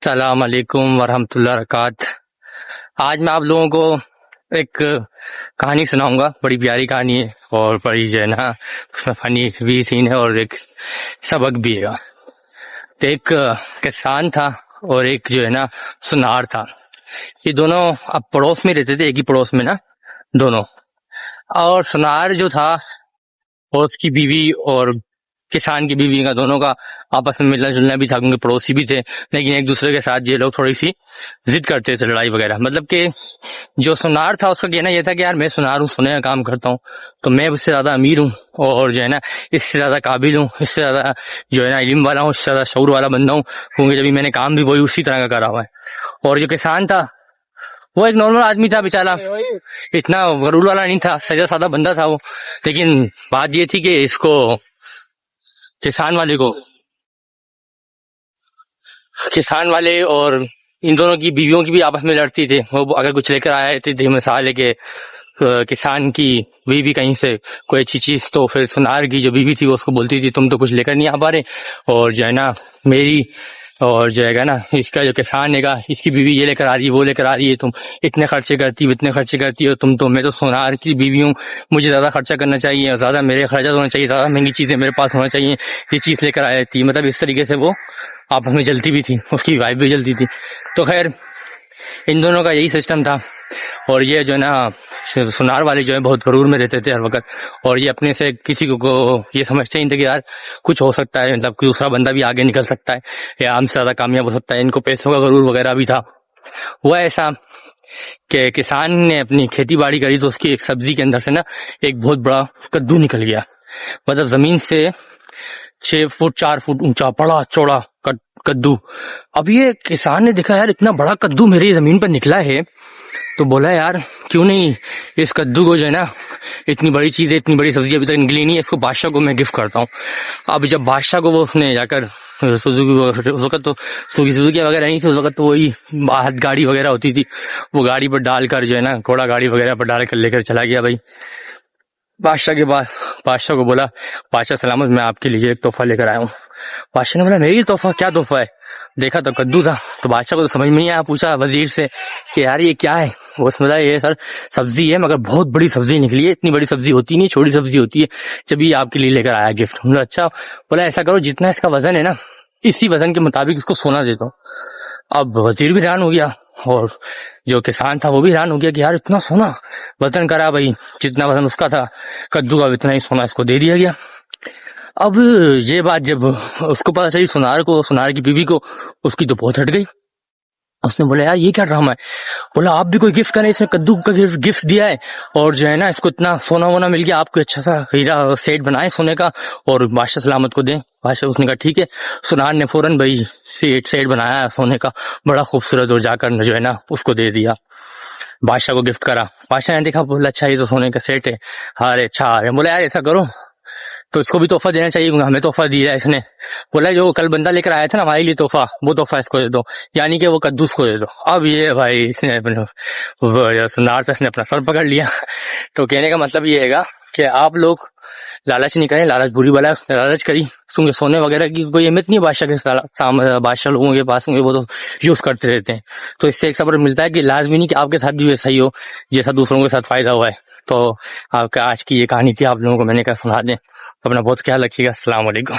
सलाम अलैकुम वरहमतुल्लाह वरकात। आज मैं आप लोगों को एक कहानी सुनाऊंगा। बड़ी प्यारी कहानी है और बड़ी जो है ना उसमें फनी भी सीन है और एक सबक भी है। तो एक किसान था और एक जो है ना सुनार था। ये दोनों अब पड़ोस में रहते थे, एक ही पड़ोस में ना दोनों। और सुनार जो था और उसकी बीवी और किसान की बीवी का दोनों का आपस में मिलना जुलना भी था, क्योंकि पड़ोसी भी थे। लेकिन एक दूसरे के साथ ये लोग थोड़ी सी जिद करते थे, लड़ाई वगैरह। मतलब कि जो सुनार था उसका कहना यह था कि यार मैं सुनार हूँ, सोने का काम करता हूँ, तो मैं उससे ज्यादा अमीर हूँ और जो है ना इससे ज्यादा काबिल हूँ, इससे ज्यादा जो है ना इल्म वाला हूँ, इससे ज्यादा शऊर वाला बंदा हूँ, क्योंकि जब मैंने काम भी वही उसी तरह का करा हुआ है। और जो किसान था वो एक नॉर्मल आदमी था बेचारा, इतना गरूर वाला नहीं था, सीधा सादा बंदा था वो। लेकिन बात ये थी कि इसको किसान वाले और इन दोनों की बीवियों की भी आपस में लड़ती थी। वो अगर कुछ लेकर आए थे मिसाल है कि किसान की बीवी कहीं से कोई अच्छी चीज, तो फिर सुनार की जो बीवी थी वो उसको बोलती थी तुम तो कुछ लेकर नहीं आ पा रहे, और जो है ना मेरी और जो है ना इसका जो किसान है इसकी बीवी ये लेकर आ रही है वो लेकर आ रही है, तुम इतने खर्चे करती हो तुम, तो मैं तो सोनार की बीवी हूँ, मुझे ज्यादा खर्चा करना चाहिए, ज्यादा मेरे खर्चा होना चाहिए, ज्यादा महंगी चीजें मेरे पास होना चाहिए, ये चीज लेकर आ जाती। मतलब इस तरीके से वो आपस में जलती भी थी, उसकी वाइफ भी जलती थी। तो खैर इन दोनों का यही सिस्टम था। और ये जो है ना सुनार वाले जो है बहुत गरूर में रहते थे हर वक्त, और ये अपने से किसी को ये समझते ही नहीं थे कि यार कुछ हो सकता है, मतलब दूसरा बंदा भी आगे निकल सकता है या हमसे ज्यादा कामयाब हो सकता है। इनको पैसों का गरूर वगैरह भी था। हुआ ऐसा कि किसान ने अपनी खेती बाड़ी करी तो उसकी एक सब्जी के अंदर से ना एक बहुत बड़ा कद्दू निकल गया। मतलब जमीन से 6 फुट 4 फुट ऊंचा बड़ा चौड़ा कद्दू। अब ये किसान ने देखा यार इतना बड़ा कद्दू मेरी जमीन पर निकला है, तो बोला यार क्यों नहीं इस कद्दू को जो है ना, इतनी बड़ी चीज है, इतनी बड़ी सब्जी अभी तक निकली नहीं है, इसको बादशाह को मैं गिफ्ट करता हूँ। अब जब बादशाह को वो उसने जाकर सुजुकी, उस वक्त तो सुजुकी वगैरह नहीं थी, उस वक्त तो वही हाथ गाड़ी वगैरह होती थी, वो गाड़ी पर डालकर जो है ना घोड़ा गाड़ी वगैरह पर डालकर लेकर चला गया भाई बादशाह के पास। बादशाह को बोला बादशाह सलामत, मैं आपके लिए एक तोहफा लेकर आया हूँ। बादशाह ने बोला मेरी तोहफा? क्या तोहफा है? देखा तो कद्दू था। तो बादशाह को तो समझ में नहीं आया, पूछा वजीर से कि यार ये क्या है। वो समझा ये सर सब्जी है, मगर बहुत बड़ी सब्जी निकली है, इतनी बड़ी सब्जी होती नहीं, छोटी सब्जी होती है, जब ये आपके लिए लेकर आया गिफ्ट। बोला अच्छा। बोला ऐसा करो जितना इसका वजन है ना इसी वजन के मुताबिक इसको सोना देता हूँ। अब वजीर भी हैरान हो गया और जो किसान था वो भी हैरान हो गया कि यार इतना सोना वजन करा भाई, जितना वजन उसका था कद्दू का इतना ही सोना इसको दे दिया गया। अब ये बात जब उसको पता चली, सुनार की बीवी को, उसकी तो बहुत हट गई। उसने बोला यार ये क्या ड्रामा है। बोला आप भी कोई गिफ्ट करें, इसने कद्दू का गिफ्ट दिया है और जो है ना इसको इतना सोना वोना मिल गया, आपको अच्छा सा हीरा सेट बनाए सोने का और बादशाह सलामत को दें। बादशाह उसने कहा ठीक है। सुनार ने फौरन भाई सेट बनाया सोने का बड़ा खूबसूरत और जाकर जो है ना उसको दे दिया, बादशाह को गिफ्ट करा। बादशाह ने देखा, बोला अच्छा ये तो सोने का सेट है, अरे अच्छा। बोला यार ऐसा करो तो इसको भी तोहफा देना चाहिए, हमें तोहफा दिया है इसने। बोला जो कल बंदा लेकर आया था ना हमारे लिए तोहफा, वो तोहफा इसको दे दो, यानी कि वो कद्दूस को दे दो। अब ये भाई इसने सुनार से इसने अपना सर पकड़ लिया। तो कहने का मतलब ये है कि आप लोग लालच नहीं करें, लालच बुरी बला है। उसने लालच करी, क्योंकि सोने वगैरह की कोई अहमियत नहीं है बादशाह के बादशाह लोगों के पास, वो तो यूज करते रहते हैं। तो इससे एक सबक मिलता है कि लाजमी नहीं कि आपके साथ भी वैसा ही हो जैसा दूसरों के साथ फायदा हुआ है। तो आपका आज की ये कहानी थी, आप लोगों को मैंने कहा सुना दें। अपना बहुत ख्याल रखिएगा। अस्सलाम वालेकुम।